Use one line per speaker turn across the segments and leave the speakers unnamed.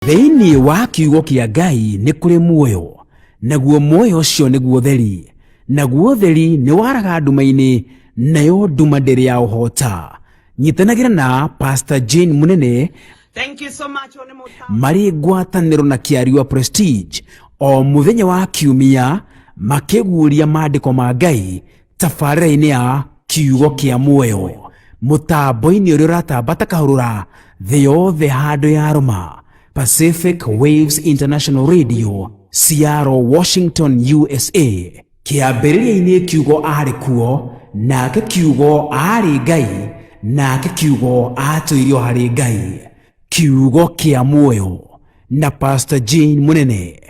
Thĩinĩ wa kiugo kĩa Ngai nĩ kũrĩ muoyo, naguo muoyo ũcio nĩguo theri, naguo theri nĩ waraga nduma-inĩ, nayo nduma ndĩrĩ ya ũhoota. Nyitanagĩra na Pastor Jane Munene marĩ ngwatanĩro na Kĩariũa Prestige o mũthenya wa kiumia makĩguũria maandĩko ma Ngai tabarĩra-inĩ ya kiugo kĩa muoyo, mũtambo-inĩ ũrĩa ũratambata kahũrũra thĩ yothe handũ ya Roma, Pacific Waves International Radio, Seattle, Washington, USA. Kĩambĩrĩria-inĩ kiugo arĩ kuo, nake kiugo arĩ Ngai, nake kiugo atũirio harĩ Ngai. Kiugo kĩa muoyo na Pastor Jane Munene,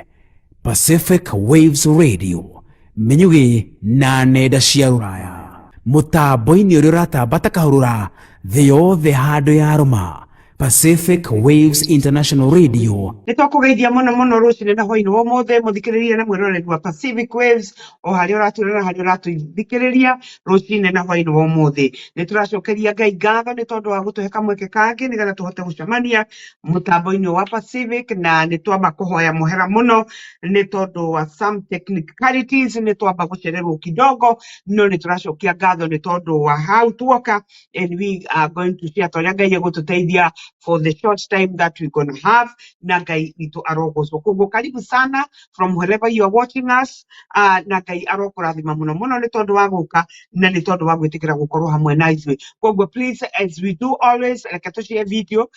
Pacific Waves Radio, Menyuge na nenda cia rũraya, mũtambo-inĩ ũrĩa ũratambata kahũrũra thĩ yothe handũ ya Roma, Pacific Waves International Radio.
Nitwakugeithia muno rucini na hwaini wa mothe muthikiriria na mwiroreri wa Pacific Waves o hari uraturera hari uratuthikiriria rucini na hwaini wa mothe. Nituracokeria Ngai ngatho ni tondu wa gutuhe kamweke kangi nigetha tuhote gucemania mutambo-ini wa Pacific, na nitwamba kuhoya muhera muno ni tondu wa some technicalities, nitwamba gucererwo kidogo, no nituracokia ngatho ni tondu wa how tuoka, and we are going to share toria Ngai egututeithia for the short time that we're going to have. Na Ngai itu arogocwo. Koguo karibu sana from wherever you are watching us. Na Ngai arokurathima muno ni tondu wa guka na ni tondu wa gwitikira gukorwo hamwe na ithuĩ. Koguo please, as we do always, reke tushare video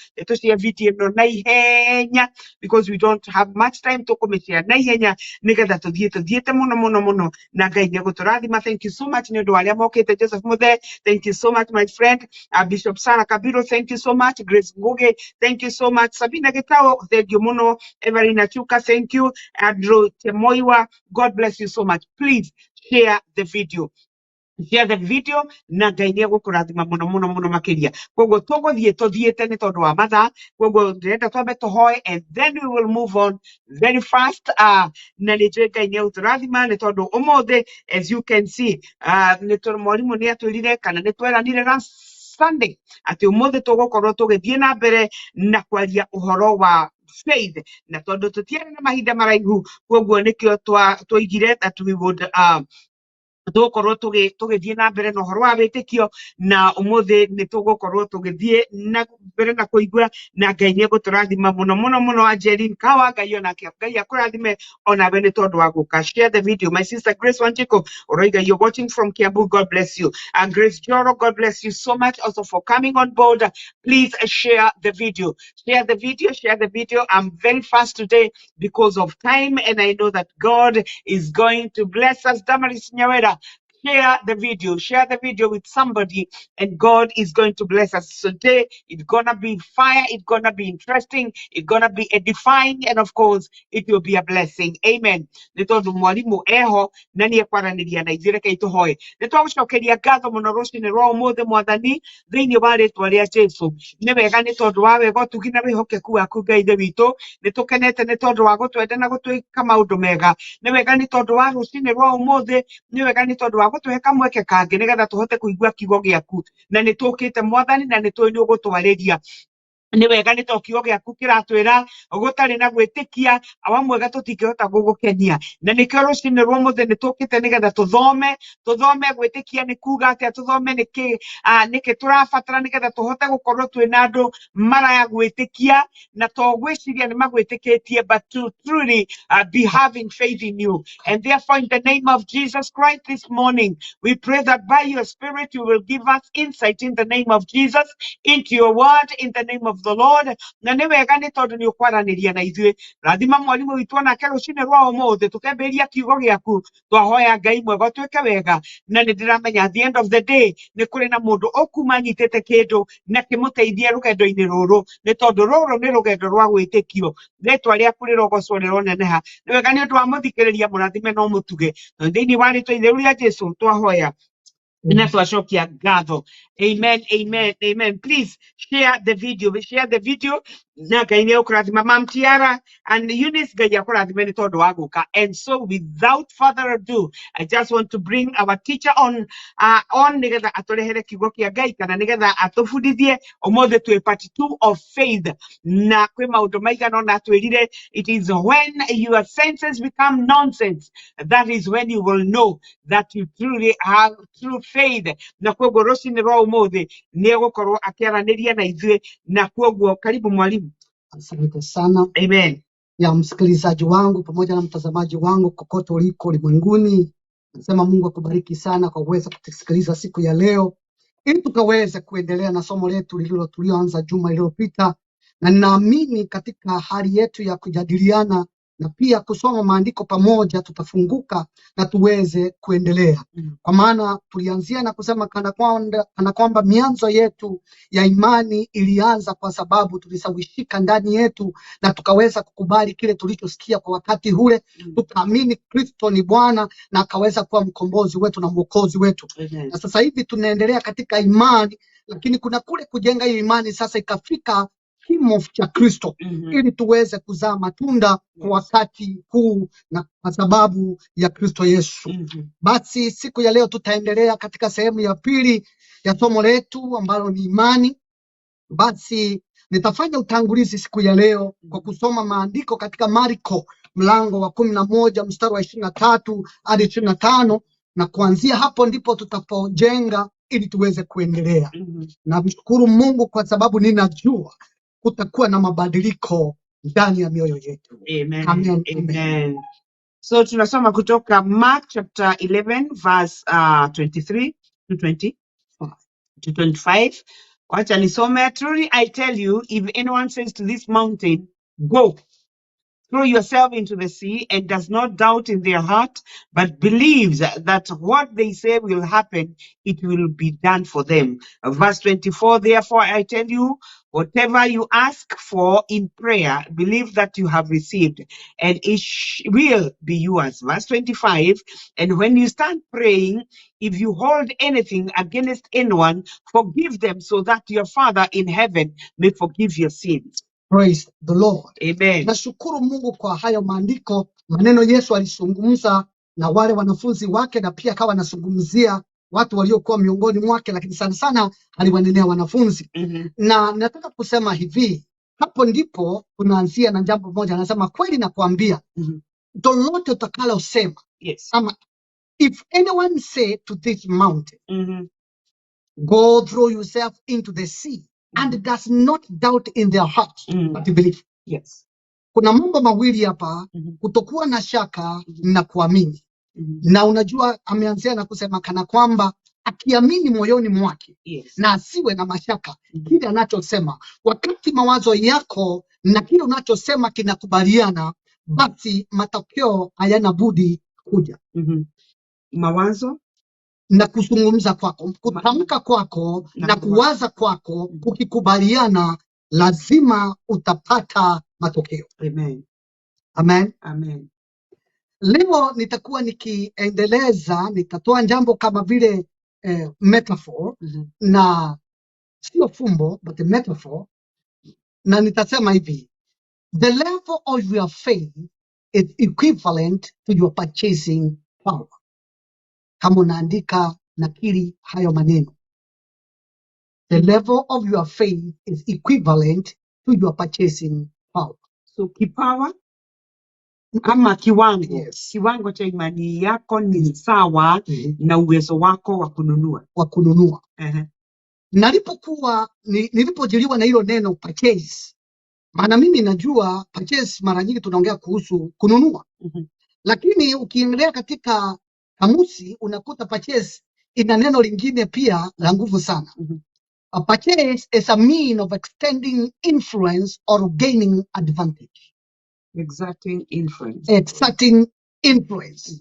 no na ihenya, because we don't have much time to kumishare na ihenya nigetha tuthiete muno na Ngai nĩegũtũrathima. Thank you so much ni ndu aria mokite. Joseph Muthe, thank you so much my friend. Bishop Sarah Kabiro, thank you so much. Grace Nguge, thank you so much. Sabina Getao, thank you muno. Evelina Chuka, thank you. Andrew Temoiwa, God bless you so much. Please share the video. Share the video na Ngai nĩegũkũrathima muno makiria. Koguo tuthiete ni tondu wa mathaa. Koguo ndĩrenda twambe tuhoe and then we will move on very fast. Na nĩnjũĩ Ngai nĩegũtũrathima ni tondu ũmũthĩ, as you can see, ni tondu mwarimũ nĩatwĩrire kana nĩtweranire last Sunday ati ũmũthĩ tũgũkorwo tũgĩthiĩ na mbere na kwaria ũhoro wa faith, na tondu tũtiarĩ na mahinda maraihu, koguo nĩkĩo twaigire that we would tugukorwo tugithie na mbere na uhoro wa wĩtĩkio, na ũmũthĩ nĩ tugukorwo tugithie na mbere na kuigua, na Ngai nĩegũtũrathima muno. Angeline Kawa, Ngai onake Ngai akũrathime onawe nĩ tondu wa gũka. Share the video. My sister Grace Wanjiko Oroiga, you're watching from Kiambu, God bless you. And Grace Joro, God bless you so much also for coming on board. Please share the video. Share the video. I'm very fast today because of time, and I know that God is going to bless us. Damaris Nyawera, share the video with somebody, and God is going to bless us today. It's gonna be fire, it's gonna be interesting, it's gonna be edifying, and of course it will be a blessing. Amen. Nitondu mwalimu eho na niekwaraniria na ithuĩ reke ituhoe. Nitwagucokeria ngatho muno rucini rwa ũmũthĩ Mwathani thĩinĩ wa rĩtwa rĩa Jesu. Nĩ wega nĩ tondu wa wega ũtugi na wĩhokeku waku Ngai ithe witũ. Nĩtũkenete nĩ tondu wa gũtwenda na gũtwĩka maũndũ mega. Nĩ wega nĩ tondu wa rucini rwa ũmũthĩ. Nĩ wega nĩ tondu wa gũtũhe kamweke kangi nigetha tuhote kuigua kiugo gĩaku, na nĩtũkĩte Mwathani na nĩtũĩ nĩũgũtwarĩria. Nĩ wega nĩ to kiugo gĩaku kĩratwĩra gũtarĩ na gwĩtĩkia awamwega tũtingĩhota gũgũkenia, na nĩkĩo rũcinĩ rwa ũmũthĩ nĩtũkĩte nĩgetha tũthome gwĩtĩkia nĩ kuga atĩa, tũthome nĩkĩ tũrabatara nĩgetha tũhote gũkorwo twĩna andũ maraya gwĩtĩkia, na to gwĩciria nĩ magwĩtĩkĩtie, but to truly be having faith in you. And therefore, in the name of Jesus Christ, this morning we pray that by your spirit you will give us insight in the name of Jesus into your word, in the name of the Lord. Na nĩ wega nĩ tondu nĩ ũkwaranĩria na ithuĩ. Rathima mwarimũ witũ onake rũcinĩ rwa ũmũthĩ tũkĩambĩrĩria kiugo gĩaku. Twahoya Ngai mwega ũtuĩke wega, na nĩ ndĩramenya at the end of the day nĩ kũrĩ na mũndũ ũkuma anyitĩte kĩndũ na kĩmũteithie rũgendo-inĩ rũrũ, nĩ tondu rũrũ nĩ rũgendo rwa gwĩtĩkio. Rĩtwa rĩaku rĩrogocwo rĩroneneha. Nĩ wega nĩ ũndũ wa mũthikĩrĩria mũrathime no mũtuge. Thĩinĩ wa rĩtwa itheru rĩa Jesu twahoya na twacokia ngatho. Amen, amen, amen. Please share the video. Share the video. Na kaine okurathima Mam Tiara and Eunice gaya okurathima ni todo waguka. And so without further ado, I just want to bring our teacher on nigetha aturehere kiugo kia Ngai kana nigetha atufundithie omothe twi part 2 of faith. Na kwi maundu maigana ona atwirire, it is when your senses become nonsense, that is when you will know that you truly have true faith. Na kwoguo ruciini rwa umuthi ni egukorwo akiaraniria na ithuĩ, na kwoguo karibu mwalimu.
Asante sana.
Amen.
Ya msikilizaji wangu pamoja na mtazamaji wangu kokote uliko ulimwenguni, nasema Mungu akubariki sana kwa kuweza kutusikiliza siku ya leo, ili tukaweze kuendelea na somo letu tulioanza juma lililopita, na ninaamini katika hali yetu ya kujadiliana na pia kusoma maandiko pamoja tutafunguka na tuweze kuendelea. Kwa maana tulianzia na kusema kana kwamba mianzo yetu ya imani ilianza kwa sababu tulisawishika ndani yetu na tukaweza kukubali kile tulichosikia kwa wakati ule, tukaamini Kristo ni Bwana na akaweza kuwa mkombozi wetu na mwokozi wetu. Na sasa hivi tunaendelea katika imani, lakini kuna kule kujenga hiyo imani sasa ikafika kimo cha Kristo, ili tuweze kuzaa matunda kwa wakati huu na kwa sababu ya Kristo Yesu. Basi siku ya leo tutaendelea katika sehemu ya pili ya somo letu ambalo ni imani. Basi nitafanya utangulizi siku ya leo kwa kusoma maandiko katika Marko mlango wa 11 mstari wa 23 hadi 25, na kuanzia hapo ndipo tutapojenga ili tuweze kuendelea. Na mshukuru Mungu kwa sababu ninajua kutakuwa na mabadiliko ndani ya mioyo yetu.
Amen.
Amen.
Amen. So tunasoma kutoka Mark chapter 11 verse 23 to 25. Wacha nisome. Truly I tell you, if anyone says to this mountain, go, throw yourself into the sea, and does not doubt in their heart, but believes that what they say will happen, it will be done for them. Verse 24, therefore I tell you, whatever you ask for in prayer, believe that you have received, and it will be yours. Verse 25, and when you stand praying, if you hold anything against anyone, forgive them, so that your Father in heaven may forgive your sins.
Praise the Lord.
Amen.
Nashukuru Mungu kwa hayo maandiko, maneno Yesu alizungumza na wale wanafunzi wake, na pia akawa anazungumzia watu waliokuwa miongoni mwake, lakini sana sana aliwanenea wanafunzi. Na nataka kusema hivi, hapo ndipo tunaanzia na jambo moja. Anasema kweli nakwambia, lolote utakalosema, ama if anyone say to this mountain, go throw yourself into the sea, and does not doubt in their heart, but believe.
Yes.
Kuna mambo mawili hapa, kutokuwa na shaka na kuamini. Na unajua ameanzia na kusema kana kwamba akiamini moyoni mwake, na asiwe na mashaka kile anachosema. Wakati mawazo yako na kile unachosema kinakubaliana, basi matokeo hayana budi kuja.
Mawazo
na kuzungumza kwako, kutamka kwako na kuwaza kwako kukikubaliana, lazima utapata matokeo.
Amen.
Amen.
Amen.
Leo nitakuwa nikiendeleza, nitatoa jambo kama vile metaphor, na sio fumbo but a metaphor, na nitasema hivi: the level of your faith is equivalent to your purchasing power. Kama unaandika nakiri hayo maneno, the level of your faith is equivalent to your purchasing power.
So kipawa ama kiwango,
kiwango
cha imani yako ni sawa na uwezo wako wa kununua.
Nilipojiliwa na hilo neno purchase, maana mimi najua purchase mara nyingi tunaongea kuhusu kununua, lakini ukiangalia katika kamusi unakuta purchase ina neno lingine pia la nguvu sana. A purchase is a mean of extending influence or gaining advantage.
Exerting influence.
Exerting influence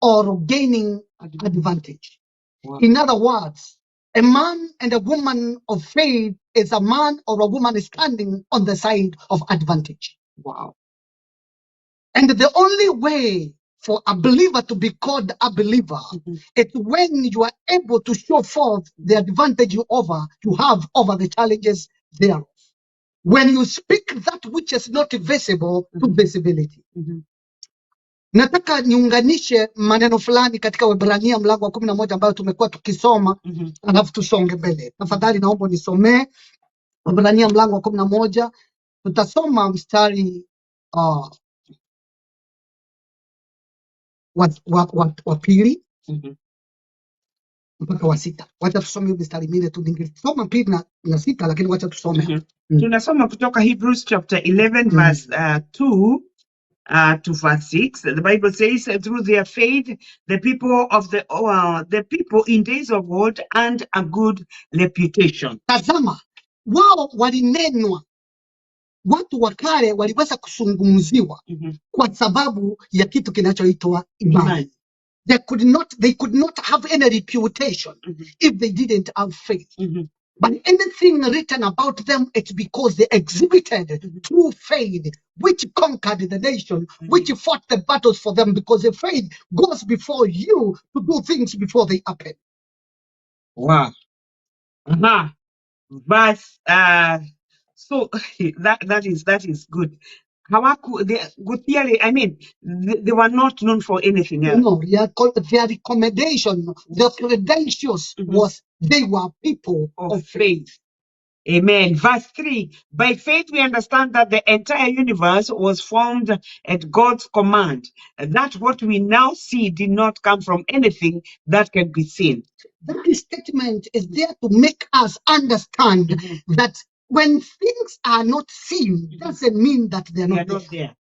or gaining advantage.
Wow.
In other words, a man and a woman of faith is a man or a woman standing on the side of advantage.
Wow.
And the only way for a believer to be called a believer, it's when you are able to show forth the advantage you have over the challenges thereof. When you speak that which is not visible to visibility. Nataka niunganishe maneno fulani katika Waebrania mlango wa 11 ambayo tumekuwa tukisoma, alafu tusonge mbele. Tafadhali naomba nisomee Waebrania mlango wa 11. Tutasoma mstari wa pili mpaka wa 6. Wacha tusome mstari minne tu, ningesoma pili na 6, lakini wacha tusome.
Tunasoma kutoka Hebrews chapter 11 verse 2 to verse 6. The Bible says, through their faith, the people in days of old earned a good reputation.
Tazama, wao walinenwa, watu wa kale waliweza kusungumziwa kwa sababu ya kitu kinachoitwa imani. They could not have any reputation if they didn't have faith. But anything written about them, it's because they exhibited true faith, which conquered the nation, which fought the battles for them, because the faith goes before you to do things before they happen.
Wow. Verse, so that is good. They were not known for anything else.
No, their recommendation, their credentials was they were people of faith.
Amen. Verse 3, by faith we understand that the entire universe was formed at God's command, that what we now see did not come from anything that can be seen.
That statement is there to make us understand that when things are not seen, doesn't mean that they are not there.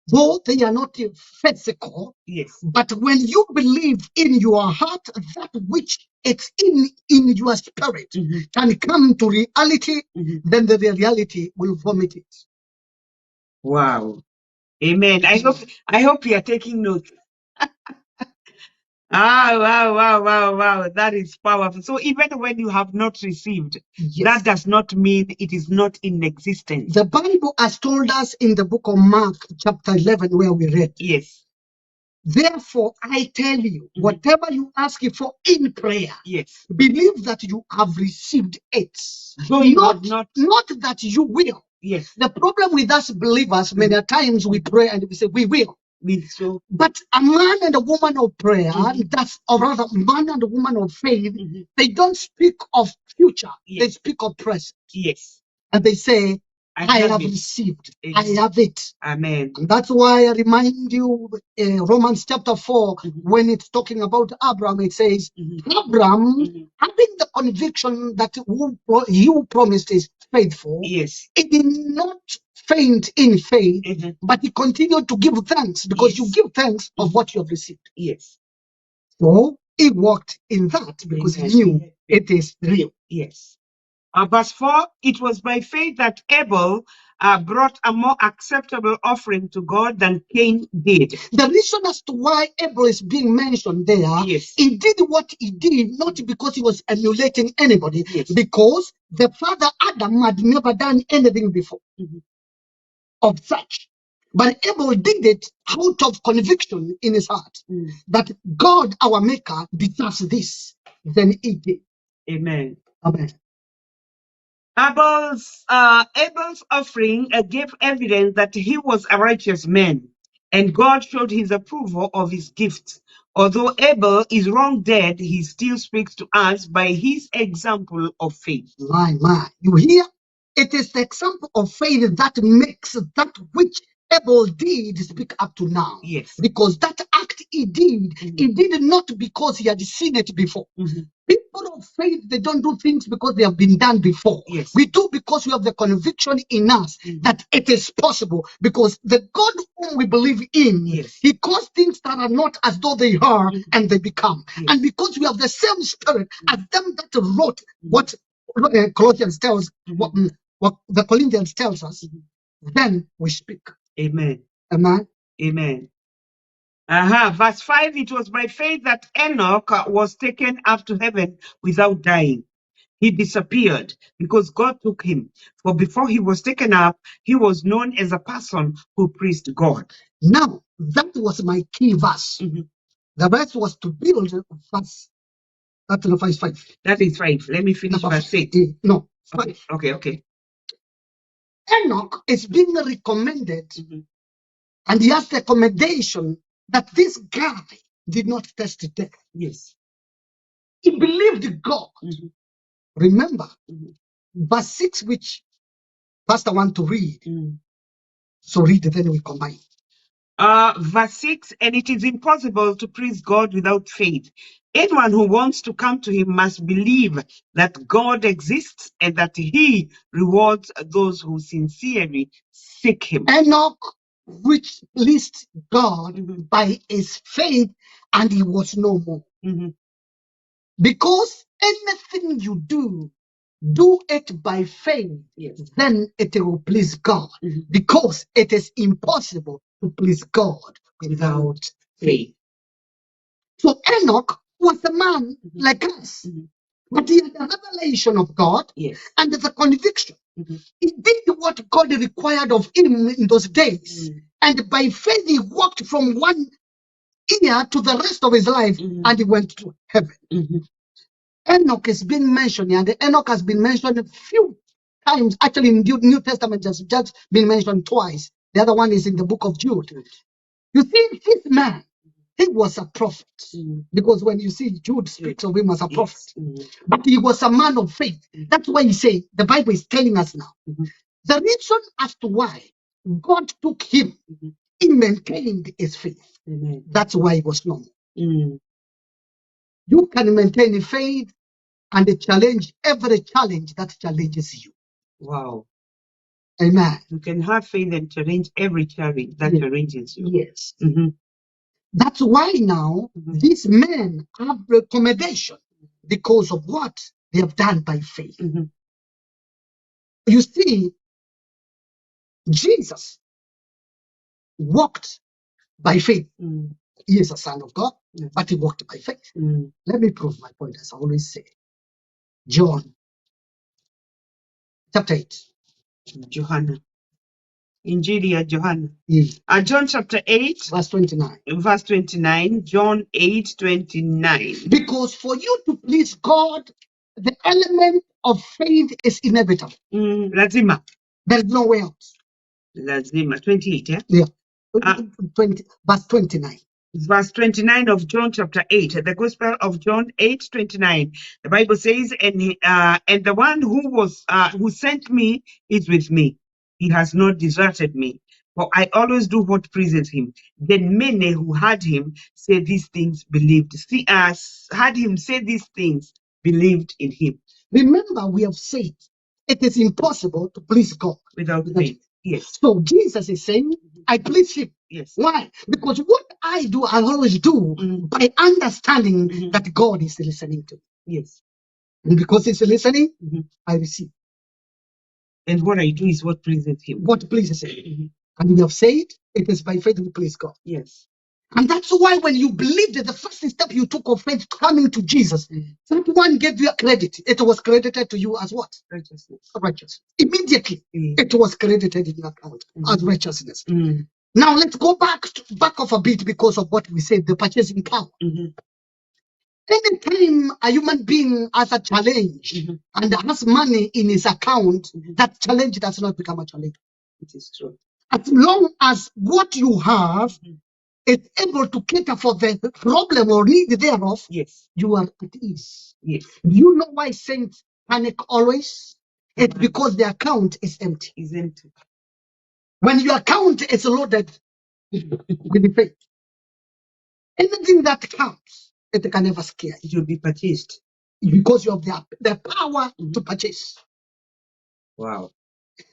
Though they are not physical,
yes,
but when you believe in your heart, that which it's in your spirit can come to reality, then the reality will vomit it.
Wow. Amen. I hope you are taking notes. Wow. That is powerful. So even when you have not received, that does not mean it is not in existence.
The Bible has told us in the book of Mark, chapter 11, where we read.
Yes.
Therefore, I tell you, whatever you ask for in prayer,
yes,
believe that you have received it.
So
not that you will.
Yes.
The problem with us believers, many times we pray and we say, we will.
So,
but a man and a woman of prayer, or rather, man and a woman of faith, they don't speak of future, they speak of present.
Yes.
And they say, I have received. I have it.
Amen.
And that's why I remind you, Romans chapter 4, when it's talking about Abraham, it says, Abraham, having the conviction that who you promised is faithful,
yes,
it did not faint in faith, but he continued to give thanks, because you give thanks of what you have received.
Yes.
So he walked in that because he knew it is real.
Yes. Verse 4, it was by faith that Abel brought a more acceptable offering to God than Cain did.
The reason as to why Abel is being mentioned there, he did what he did, not because he was emulating anybody, because the father Adam had never done anything before of such. But Abel did it out of conviction in his heart that God, our maker, deserves this. Then he did.
Amen.
Amen.
Abel's offering gave evidence that he was a righteous man, and God showed his approval of his gifts. Although Abel is wrong dead, he still speaks to us by his example of faith.
My. You hear? It is the example of faith that makes that which Abel did speak up to now.
Yes.
Because that act he did not because he had seen it before. People of faith, they don't do things because they have been done before.
Yes.
We do because we have the conviction in us that it is possible, because the God whom we believe in, he calls things that are not as though they are, and they become. And because we have the same spirit as them that wrote what Colossians tells, what the Corinthians tells us, then we speak.
Amen.
Amen.
Amen. Verse 5, it was by faith that Enoch was taken up to heaven without dying. He disappeared because God took him. For before he was taken up, he was known as a person who pleased God.
Now, That was my key verse. The rest was to build verse. That's verse 5.
That is 5. Let me finish verse 6.
No, 5.
Okay.
Enoch is being recommended, and he has the recommendation that this guy did not taste death.
Yes.
He believed God. Remember, verse 6, which Pastor want to read. So read it, then we combine.
Verse 6, and it is impossible to please God without faith. Anyone who wants to come to him must believe that God exists and that he rewards those who sincerely seek him.
Enoch, which pleased God by his faith, and he was no more. Because anything you do it by faith, then it will please God. Because it is impossible to please God without faith. So Enoch was a man like us, but he had a revelation of God and the conviction. He did what God required of him in those days. And by faith, he walked from one year to the rest of his life, and he went to heaven. Enoch is being mentioned, and Enoch has been mentioned a few times. Actually, in the New Testament, has just been mentioned twice. The other one is in the book of Jude. You see, this man, he was a prophet. Because when you see Jude speaks of him as a prophet, but he was a man of faith. That's why he say the Bible is telling us now. The reason as to why God took him, he maintained his faith. That's why he was normal. You can maintain faith and challenge every challenge that challenges you.
Wow.
Amen.
You can have faith and challenge every challenge that challenges you.
Yes. That's why now these men have recommendation because of what they have done by faith. You see, Jesus walked by faith. He is a son of God, but he walked by faith. Let me prove my point, as I always say. John chapter 8.
Johanna. Injili ya Johanna. John chapter 8.
Verse 29.
Verse 29. John 8:29.
Because for you to please God, the element of faith is inevitable.
Lazima.
There's no way out.
Lazima. 28, yeah?
Yeah. 20, verse 29.
Verse 29 of John chapter 8, the Gospel of John 8:29. The Bible says, and the one who sent me is with me. He has not deserted me, for I always do what pleases him. Then many who heard him say these things believed. Heard him say these things, believed in him.
Remember, we have said it is impossible to please God
without faith. Yes.
So Jesus is saying, I please him.
Yes.
Why? Because what I do, I always do by understanding that God is listening to me.
Yes.
And because he's listening, I receive.
And what I do is what pleases him.
What pleases him. And we have said it is by faith we please God.
Yes.
And that's why when you believed that the first step you took of faith coming to Jesus, that one gave you a credit. It was credited to you as what?
Righteousness.
Righteousness. Immediately, it was credited in your account as righteousness. Now let's go back off a bit because of what we said, the purchasing power. Anytime a human being has a challenge and has money in his account, that challenge does not become a challenge.
It is true.
As long as what you have is able to cater for the problem or need thereof,
yes,
you are at ease.
Yes.
Do you know why saints panic always? It's because the account is empty.
Is empty.
When your account is loaded with the faith, anything that comes, it can never scare you.
It will be purchased.
Because you have the power to purchase.
Wow.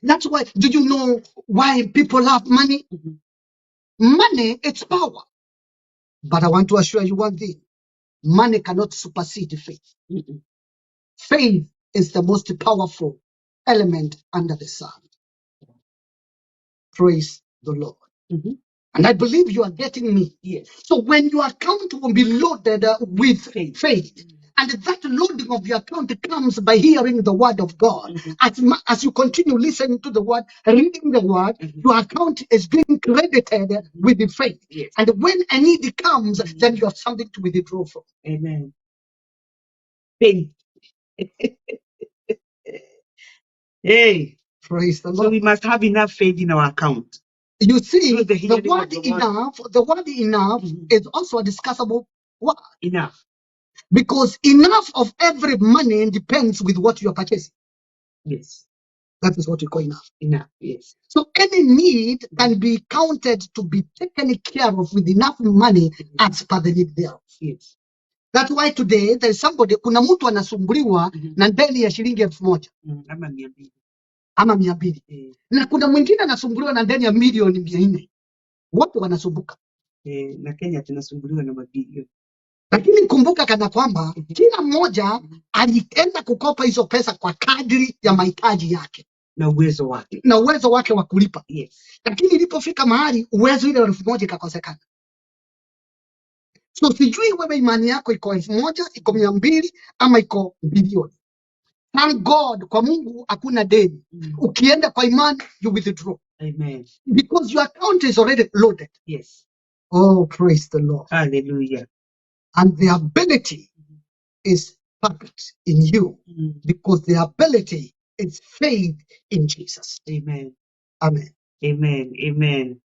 That's why, do you know why people have money? Money, it's power. But I want to assure you one thing. Money cannot supersede faith. Faith is the most powerful element under the sun. Praise the Lord. And I believe you are getting me.
Yes.
So when your account will be loaded with faith, And that loading of your account comes by hearing the word of God. As you continue listening to the word, reading the word, your account is being credited with the faith.
Yes.
And when a need comes, then you have something to withdraw from.
Amen. Faith. Hey.
Praise the
So
Lord.
we must have enough faith in our account.
You see,
Through the
the
hearing of
word
the word.
enough, the word enough is also a discussable word.
Enough.
Because enough of every money depends with what you are purchasing.
Yes.
That is what we call enough.
Enough. Yes.
So any need can be counted to be taken care of with enough money as per the need thereof.
Yes.
That's why today there is somebody, kuna mtu anasumbuliwa na ndeni ya shilingi 1,000
Ama 200.
ama 200. Na kuna mwingine anasumbuliwa na ndeni ya milioni 400. Wote wanasumbuka.
Na Kenya tunasumbuliwa na mabilioni.
Lakini kumbuka kana kwamba kila mmoja alienda kukopa hizo pesa kwa kadri ya mahitaji yake
Na uwezo wake.
na uwezo wake wa kulipa.
Yes.
Lakini ilipofika mahali uwezo ile 1,000 ikakosekana. So sijui wewe imani yako iko 1,000, iko 200 ama iko bilioni. Thank God, kwa Mungu hakuna deni. Ukienda kwa imani, you withdraw.
Amen.
Because your account is already loaded.
Yes.
Oh, praise the Lord.
Hallelujah.
And the ability is perfect in you because the ability is faith in Jesus.
Amen.
Amen.
Amen. Amen.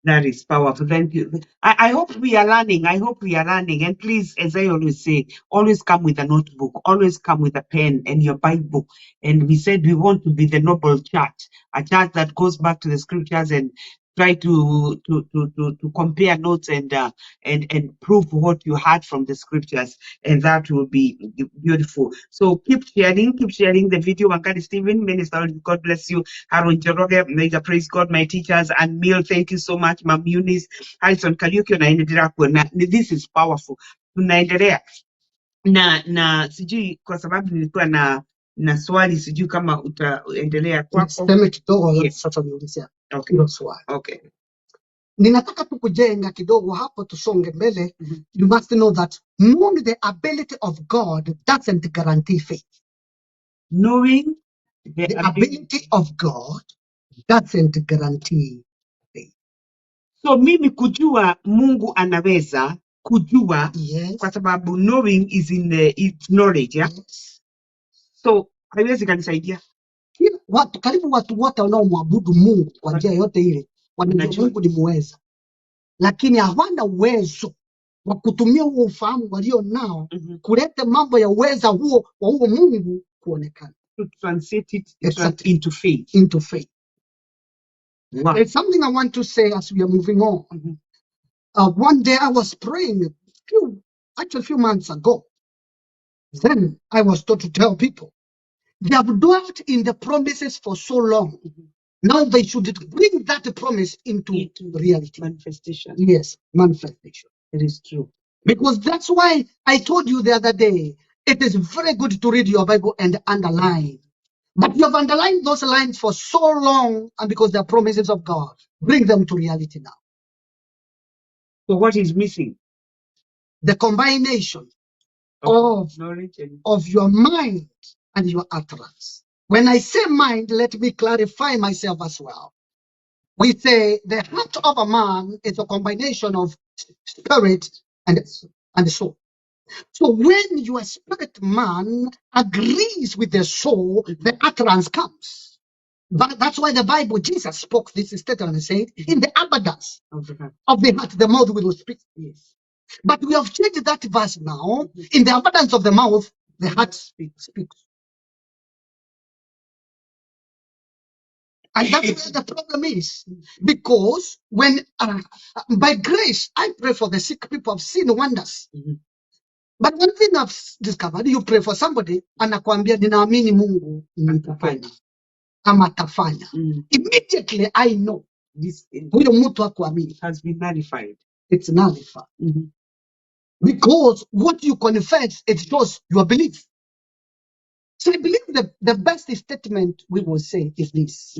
That is powerful. Thank you. I hope we are learning. I hope we are learning. And please, as I always say, always come with a notebook. Always come with a pen and your Bible. And we said we want to be the noble church, a church that goes back to the scriptures and try to compare notes and prove what you heard from the scriptures, and that will be beautiful. So keep sharing the video. Wangari Stephen, Minister, God bless you. Haron Jeroge, mega praise God, my teachers, and Mill, thank you so much. Mam Eunice, Harrison Kariuki, naendelea kuona. This is powerful. Tunaendelea na sijui kwa sababu nilikuwa na swali, sijui kama utaendelea kwako.
Niseme kidogo
Yes.
sasa niulizia.
Okay.
Hilo swali.
Okay.
Ninataka tu kujenga kidogo hapo tusonge mbele. You must know that knowing the ability of God doesn't guarantee faith.
Knowing
The ability of God doesn't guarantee faith.
So mimi kujua Mungu anaweza kujua,
Yes.
kwa sababu knowing is in it's knowledge, yeah?
Yes.
So haiwezi kanisaidia.
Karibu watu wote wanaomwabudu Mungu kwa njia yote ile wanajua Mungu ni muweza, lakini hawana uwezo wa kutumia huo ufahamu walio nao kuleta mambo ya uweza huo wa huo Mungu kuonekana.
To translate it
Exactly.
into faith.
Into faith.
Wow.
There's something I want to say as we are moving on. One day I was praying a few months ago. Then I was told to tell people they have dwelt in the promises for so long. Now they should bring that promise into reality.
Manifestation.
Yes, manifestation.
It is true.
Because that's why I told you the other day, it is very good to read your Bible and underline. But you have underlined those lines for so long, and because they are promises of God, bring them to reality now.
So what is missing?
The combination
of knowledge
of your mind and your utterance. When I say mind, let me clarify myself as well. We say the heart of a man is a combination of spirit and soul. So when your spirit man agrees with the soul, the utterance comes. But that's why the Bible, Jesus spoke this statement and said, in the abundance of the heart, the mouth will speak. Yes. But we have changed that verse now. In the abundance of the mouth, the heart speaks. And that's where the problem is. Because when, by grace, I pray for the sick people, I've seen wonders. But one thing I've discovered, you pray for somebody, anakuambia ninaamini Mungu nitafanya ama atafanya. Immediately I know this huyo mtu hakuamini.
Has been nullified.
It's nullified. Because what you confess, it shows your belief. So I believe the best statement we will say is this.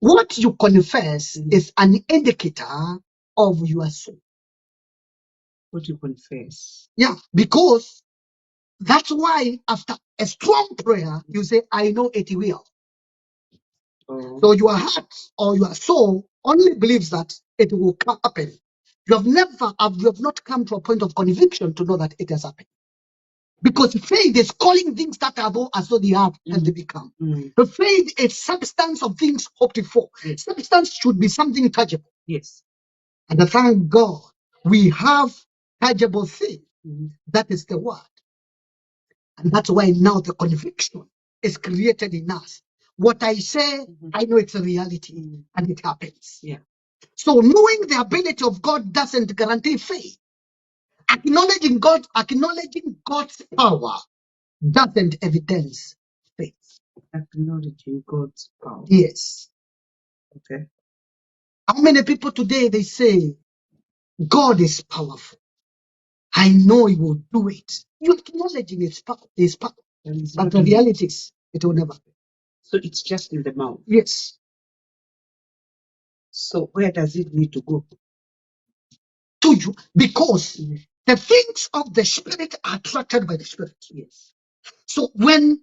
What you confess is an indicator of your soul.
What you confess.
Yeah, because that's why after a strong prayer, you say, I know it will.
Oh.
So your heart or your soul only believes that it will happen. You have not come to a point of conviction to know that it has happened. Because faith is calling things that are though as though they have and they become. The faith is substance of things hoped for. Substance should be something tangible.
Yes.
And I thank God we have tangible thing. That is the word. And that's why now the conviction is created in us. What I say, I know it's a reality and it happens.
Yeah.
So knowing the ability of God doesn't guarantee faith. Acknowledging God's power doesn't evidence faith.
Acknowledging God's power.
Yes.
Okay.
How many people today they say God is powerful? I know He will do it. You're acknowledging His power, but the reality is it will never happen.
So it's just in the mouth.
Yes.
So where does it need to go?
To you, because the things of the Spirit are attracted by the Spirit.
Yes.
So when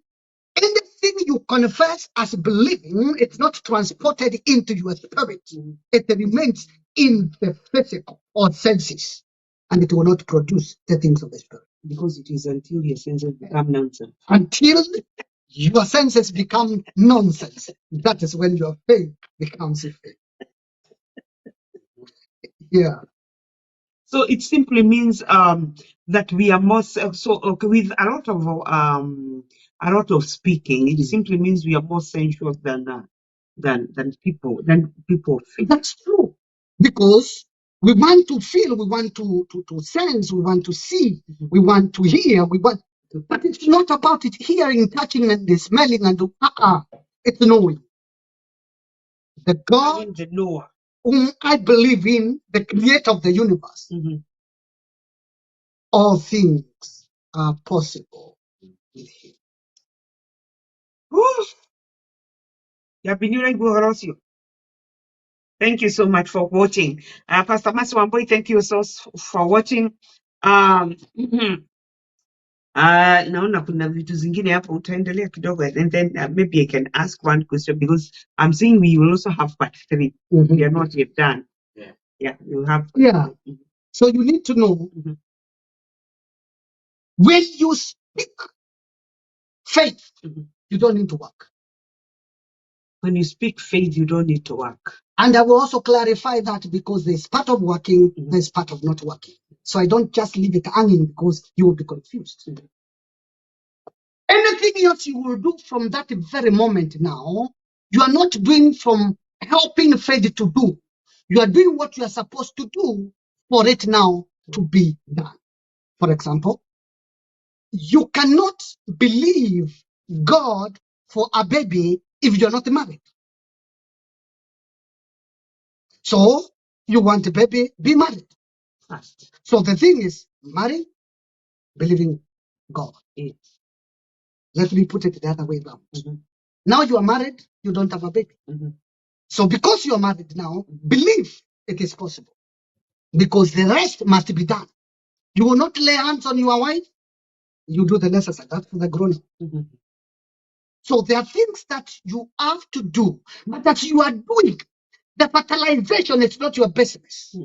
anything you confess as believing, it's not transported into your spirit. It remains in the physical or senses, and it will not produce the things of the Spirit.
Because it is until your senses become nonsense.
Until your senses become nonsense, that is when your faith becomes a faith. Yeah.
So it simply means that we are more with a lot of speaking. It simply means we are more sensual than people feel.
That's true, because we want to feel, we want to sense, we want to see, we want to hear, but it's not about it hearing, touching, and the smelling, and it's knowing. The God
the knower
whom I believe in, the creator of the universe, all things are possible with Him.
Thank you so much for watching. Pastor Masi Wambui, thank you so for watching. Naona kuna vitu zingine hapo utaendelea kidogo, and then maybe I can ask one question, because I'm seeing we will also have part 3. We are not yet done. Yeah, you have.
Yeah. So you need to know when you speak faith, you don't need to work.
When you speak faith, you don't need to work.
And I will also clarify that, because there's part of working, there's part of not working. So I don't just leave it hanging, because you will be confused. Anything else you will do from that very moment now, you are not doing from helping faith to do. You are doing what you are supposed to do for it now to be done. For example, you cannot believe God for a baby if you're not married. So you want a baby, be married first. So the thing is, marry, believing God. Let me put it the other way around. Now you are married, you don't have a baby. So because you are married now, believe it is possible, because the rest must be done. You will not lay hands on your wife, you do the necessary. That's for the grown up. So there are things that you have to do, but that you are doing. The fertilization is not your business.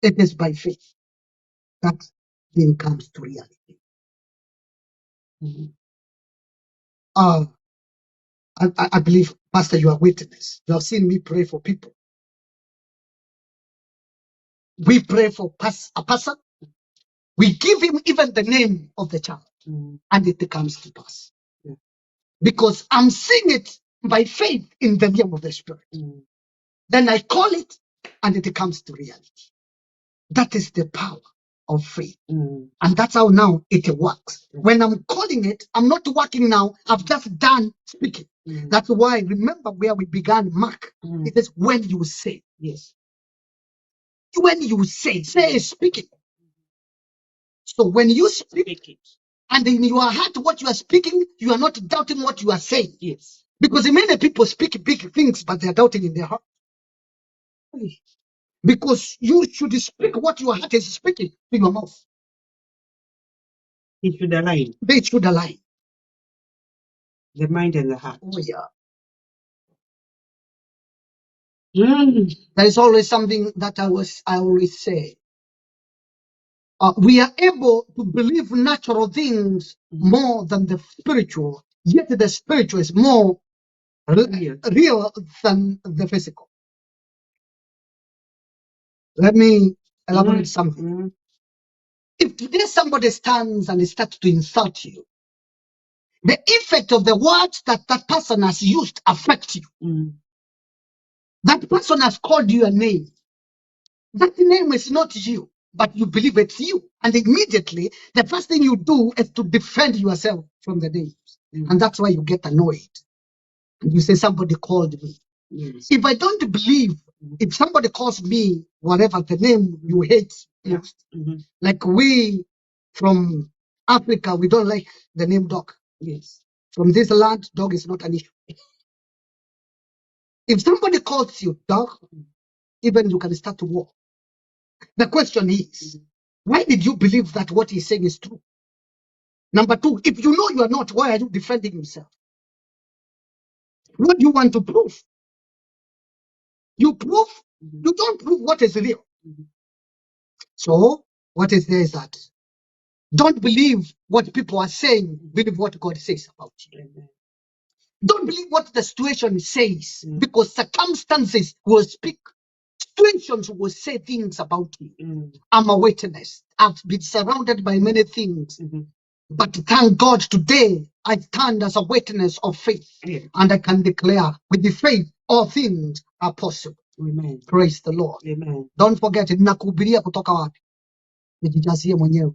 It is by faith that thing comes to reality. I believe, Pastor, you are witness. You have seen me pray for people. We pray for a person. We give him even the name of the child, and it comes to pass. Because I'm seeing it by faith in the realm of the Spirit. Then I call it, and it comes to reality. That is the power of faith. And that's how now it works. When I'm calling it, I'm not working now. I've just done speaking. That's why, remember where we began, Mark. It is when you say. Yes. When you say is speaking. So when you speak it, and in your heart what you are speaking, you are not doubting what you are saying. Yes. Because many people speak big things, but they are doubting in their heart. Because you should speak what your heart is speaking to your mouth.
It should align
They should align.
the mind and the heart.
Oh, yeah.
Mm.
There is always something that I always say. We are able to believe natural things more than the spiritual, yet the spiritual is more real than the physical. Let me elaborate something. If today somebody stands and starts to insult you, the effect of the words that that person has used affect you. That person has called you a name. That name is not you, but you believe it's you. And immediately, the first thing you do is to defend yourself from the names. And that's why you get annoyed. And you say, somebody called me. Yes. If I don't believe, if somebody calls me whatever the name you hate, like we from Africa, we don't like the name dog. Yes. From this land, dog is not an issue. If somebody calls you dog, even you can start to war. The question is, why did you believe that what he's saying is true? Number two, if you know you are not, why are you defending yourself? What do you want to prove? You prove, you don't prove what is real. So, what is there is that don't believe what people are saying, believe what God says about you. Don't believe what the situation says, because circumstances will speak. Situations will say things about you. I'm a witness. I've been surrounded by many things. But thank God today, I stand as a witness of faith. And I can declare, with the faith, all things are possible. Amen. Praise the Lord. Amen. Don't forget, ninakuhubiria kutoka wapi? Nijijazie mwenyewe.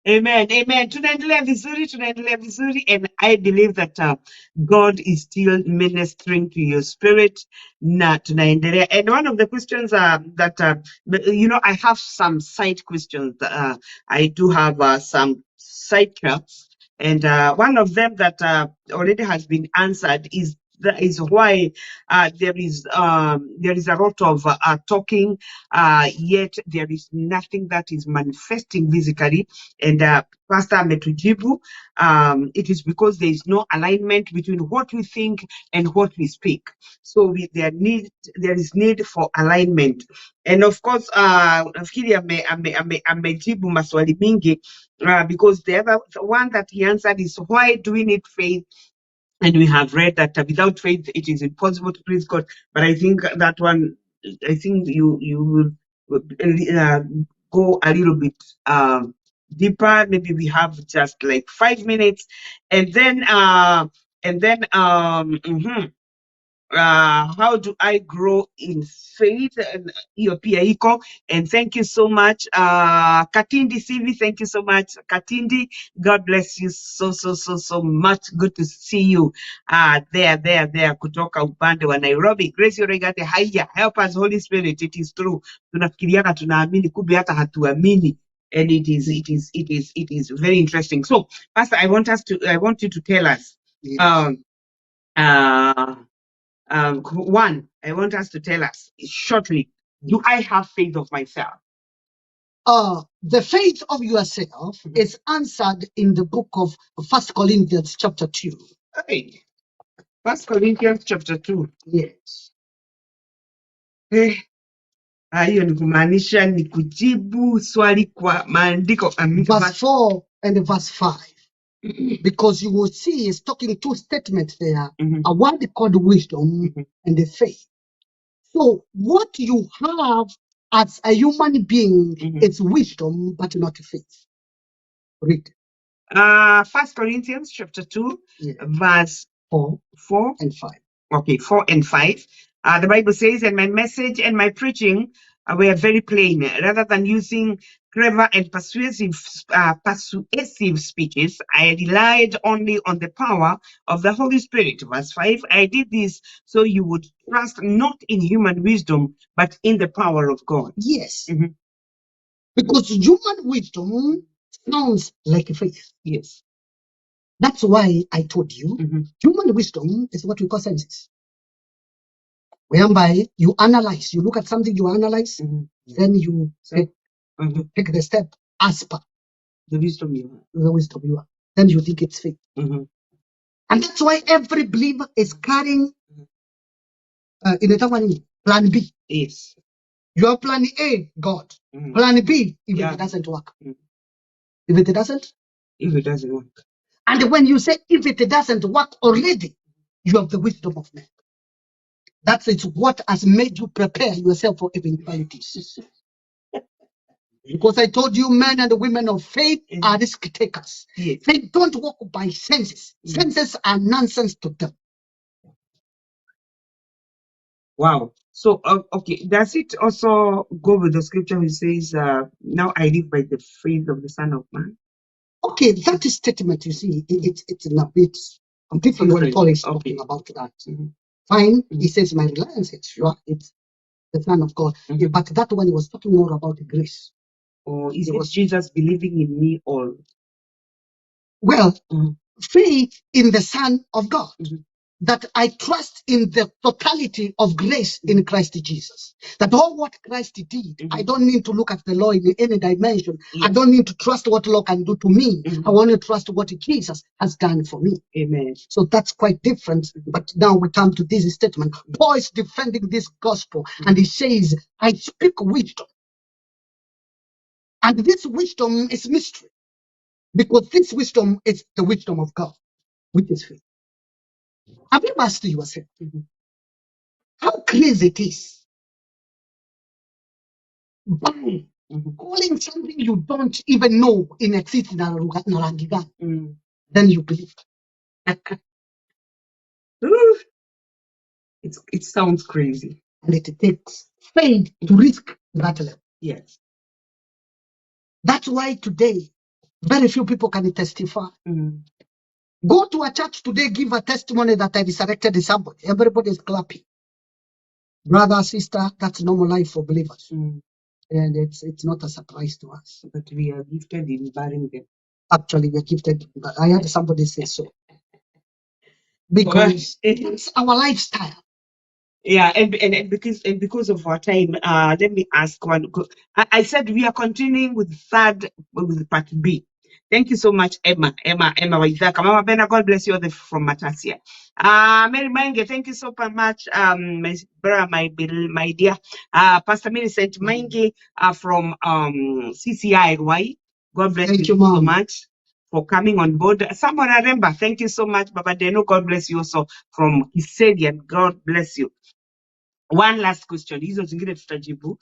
Amen, amen. Tunaendelea vizuri, and I believe that God is still ministering to your spirit. Na tunaendelea. And one of the questions that I have some side questions. I do have some side tracks, and one of them that already has been answered is why there is a lot of talking, yet there is nothing that is manifesting physically. And Pastor ametujibu, it is because there is no alignment between what we think and what we speak. So there is need for alignment. And of course, nafikiri amejibu maswali mingi, because the other one that he answered is, why do we need faith? And we have read that without faith, it is impossible to please God. But I think that one, I think you will go a little bit deeper. Maybe we have just like 5 minutes, and then how do I grow in faith? And hiyo pia iko. And thank you so much, Katindi CV. Thank you so much, Katindi. God bless you so much. Good to see you. There kutoka upande wa Nairobi. Grace Yoregate, haya, help us Holy Spirit. It is true. Tunafikiriana tunaamini, kumbe hata hatuamini. And it is very interesting. So, Pastor, I want you to tell us.
Yes.
One, I want us to tell us shortly, do I have faith of myself?
The faith of yourself is answered in the book of 1 Corinthians chapter 2.
Hey, 1 Corinthians chapter 2.
Yes.
Hiyo ni kumaanisha ni kujibu swali kwa maandiko.
Verse 4 and verse 5. Because you will see it's talking two statements there. A word called wisdom and the faith. So what you have as a human being is wisdom, but not faith. Read.
1 Corinthians chapter 2, verse 4
and 5.
Okay, 4 and 5. The Bible says, and my message and my preaching were very plain. Rather than using clever and persuasive speeches, I relied only on the power of the Holy Spirit. Verse 5, I did this so you would trust not in human wisdom, but in the power of God.
Yes. Because human wisdom sounds like faith.
Yes.
That's why I told you, human wisdom is what we call senses. whereby you analyze, you look at something, you analyze, then you take the step as per
The wisdom you have.
the wisdom you have. Then you think it's faith. And that's why every believer is carrying in the plan B.
Yes.
You have plan A, God. Plan B, if it doesn't work. If it doesn't?
If it doesn't work.
And when you say if it doesn't work already, you have the wisdom of man. That's what has made you prepare yourself for eventualities. Because I told you, men and women of faith are risk takers.
Yes.
They don't walk by senses. Senses are nonsense to them.
Wow. So, okay, does it also go with the scripture which says, now I live by the faith of the Son of Man?
Okay, that is statement, you see, it's completely what Paul is talking about that. Fine, he says, my reliance is sure, it's the Son of God. But that one, he was talking more about grace.
Or is it Jesus believing in me all?
Well, faith in the Son of God. That I trust in the totality of grace in Christ Jesus. That all what Christ did, I don't need to look at the law in any dimension. I don't need to trust what law can do to me. I want to trust what Jesus has done for me.
Amen.
So that's quite different. But now we come to this statement. Paul is defending this gospel and he says, I speak wisdom. And this wisdom is mystery. Because this wisdom is the wisdom of God, which is faith. Have you asked yourself how crazy it is by calling something you don't even know in existence, then you believe?
It sounds crazy.
And it takes faith to risk that level.
Yes.
That's why today, very few people can testify. Go to a church today, give a testimony that I resurrected somebody. Everybody is clapping. Brother, sister, that's normal life for believers. And it's not a surprise to us.
But we are gifted in bearing them.
Actually, we are gifted. I had somebody say so. Because it's our lifestyle.
Yeah, and because of our time, let me ask one. I said we are continuing with part B. Thank you so much, Emma Waithaka. Mama Bena, God bless you all from Matasia. Mary Mange, thank you so much, my brother, my dear. Pastor Millicent Mange from CCI, right? God bless you so much for coming on board. Someone remember, thank you so much, Baba Deno. God bless you also from Kisedian. God bless you. One last question. Hizo zingine tutajibu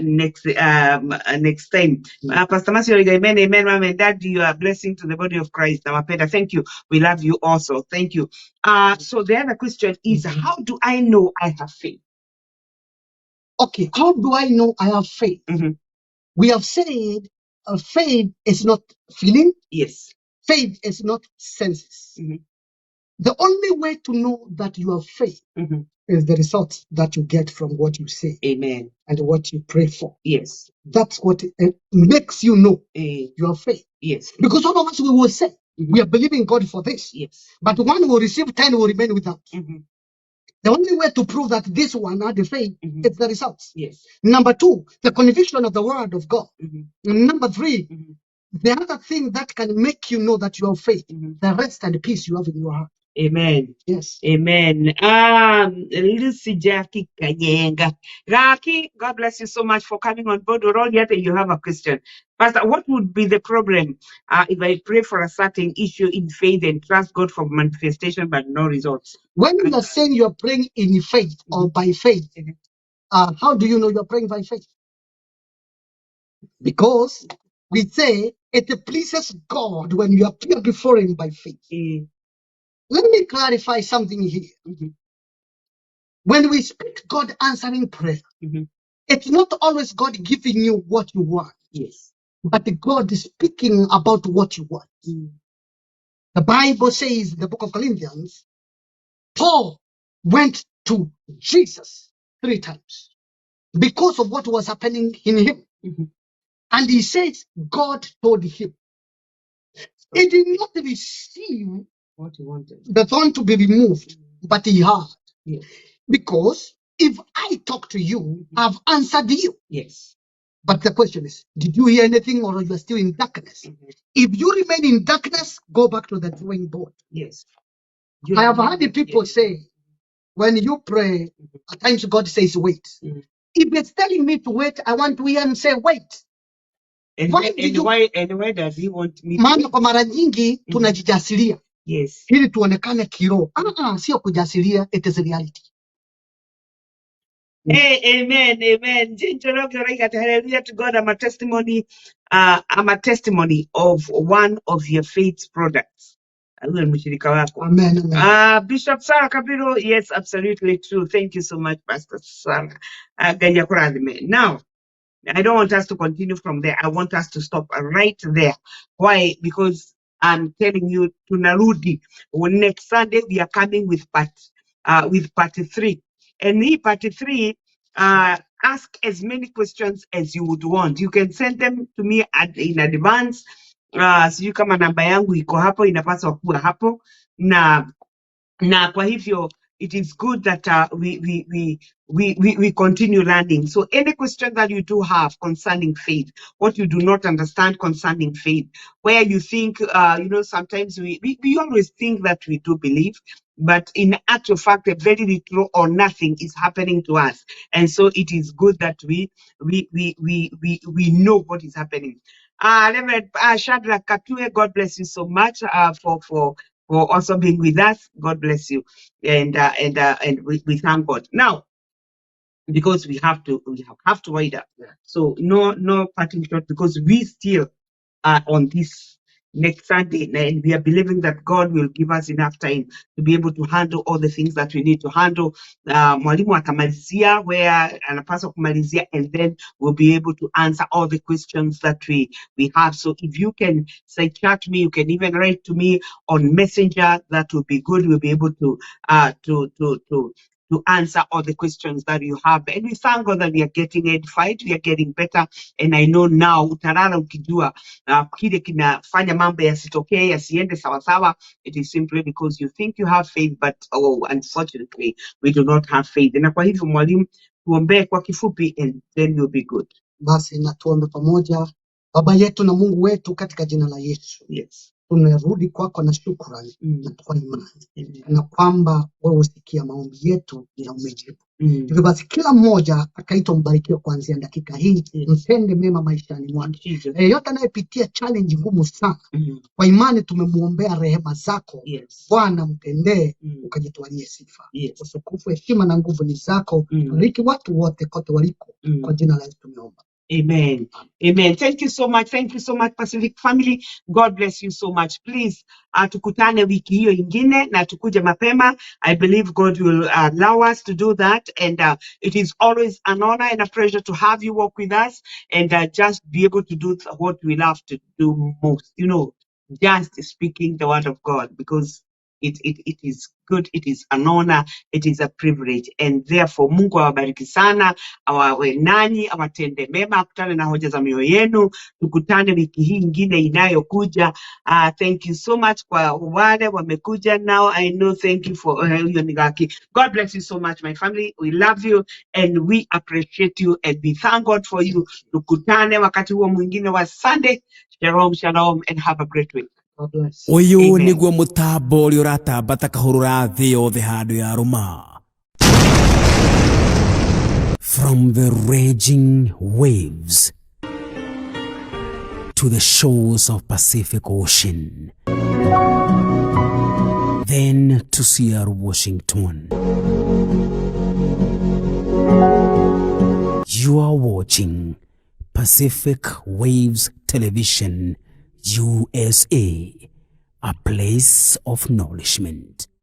next time. Pastor Masio, amen, mom and dad, you are a blessing to the body of Christ. Namapenda, thank you. We love you also. Thank you. So the other question is, how do I know I have faith?
Okay, how do I know I have faith? We have said faith is not feeling.
Yes.
Faith is not senses. The only way to know that you have faith is the result that you get from what you say.
Amen.
And what you pray for.
Yes.
That's what makes you know you have faith.
Yes.
Because all of us, we will say, we are believing God for this.
Yes.
But one will receive, 10 will remain without. The only way to prove that this one had the faith is the results.
Yes.
Number 2, the conviction of the word of God. Number 3, the other thing that can make you know that you have faith, the rest and the peace you have in your heart.
Amen.
Yes.
Amen. Lucy Jackie Kanyenga. Raki, God bless you so much for coming on board. Or all yet you have a question. Pastor, what would be the problem if I pray for a certain issue in faith and trust God for manifestation but no results?
When you are saying you are praying in faith or by faith, how do you know you are praying by faith? Because we say it pleases God when you appear before Him by faith. Let me clarify something here. When we speak God answering prayer, it's not always God giving you what you want.
Yes.
But God is speaking about what you want. The Bible says in the book of Corinthians, Paul went to Jesus 3 times because of what was happening in him. And he says, God told him. He did not receive
what he wanted,
the thorn to be removed, but he had. Because If I talk to you, I've answered you.
Yes.
But the question is, did you hear anything or you are still in darkness? If you remain in darkness, go back to the drawing board.
Yes.
I have heard people say, when you pray, at times God says, wait. If it's telling me to wait, I want to hear him say, wait.
And why does he want me to
Maana kwa mara nyingi tunajijasilia.
Yes.
Ili tuonekane kiroho. Sio kujasilia, it is reality.
Hey, amen, amen. Hallelujah to God. I'm a testimony of one of your faith products. Amen. Bishop Sarah Kabiro, yes, absolutely true. Thank you so much, Pastor Sarah. Now, I don't want us to continue from there. I want us to stop right there. Why? Because I'm telling you, tunarudi. Next Sunday, we are coming with part 3. And in part 3, ask as many questions as you would want. You can send them to me in advance. Sijui kama namba yangu iko hapo, inapaswa kuwa hapo. Na kwa hivyo, it is good that we continue learning. So any question that you do have concerning faith, what you do not understand concerning faith, where you think, sometimes we always think that we do believe, but in actual fact, very little or nothing is happening to us. And so it is good that we know what is happening. Reverend Shadrach Katue, God bless you so much for also being with us. God bless you. And we thank God. Now, because we have to wind up. Yeah. So no parting shot, because we still are on this next Sunday, and we are believing that God will give us enough time to be able to handle all the things that we need to handle. Mwalimu atamalizia where anapaswa kumalizia, and then we'll be able to answer all the questions that we have. So if you can say chat me, you can even write to me on Messenger. That will be good. We'll be able to answer all the questions that you have. And we thank God that we are getting edified, we are getting better. And I know now, utarara ukijua, kile kinafanya mambo yasitokee, yasiende sawasawa, it is simply because you think you have faith, but unfortunately, we do not have faith. Na kwa hivyo mwalimu, tuombee kwa kifupi, and then we'll be good.
Basi na tuombe pamoja. Baba yetu na Mungu wetu, katika jina la Yesu.
Yes.
Tunarudi kwako na shukrani na kwa imani na kwamba wewe usikia maombi yetu na umejibu. Hivyo basi kila mmoja akaitwa mbarikiwa kuanzia dakika hii. Mtende mema maishani mwake. Yeyote anayepitia challenge ngumu sana, kwa imani tumemuombea rehema zako. Bwana mtendee, ukajitwalie sifa. Utukufu, heshima na nguvu ni zako. Bariki watu wote kote waliko, kwa jina la Yesu tumeomba.
Amen. Amen. Thank you so much. Thank you so much, Pacific family. God bless you so much. Please, tukutane wiki hiyo ingine na tukuje mapema. I believe God will allow us to do that. And it is always an honor and a pleasure to have you work with us and just be able to do what we love to do most. Just speaking the word of God, because it is good, it is an honor, it is a privilege, and therefore Mungu awabariki sana, awawe nanyi, awatende mema, akutane na hoja za mioyo yenu. Tukutane wiki hii ingine inayokuja. Thank you so much kwa wale wamekuja now. I know, thank you for God bless you so much, my family. We love you and we appreciate you and we thank God for you. Tukutane wakati huo mwingine wa Sunday. Shalom, shalom, and have a great week.
Uyu niguo mutambo uri uratambata kahurura thi yothe handu ya ruma. From the raging waves to the shores of Pacific Ocean, then to Seattle, Washington. You are watching Pacific Waves Television USA, a place of nourishment.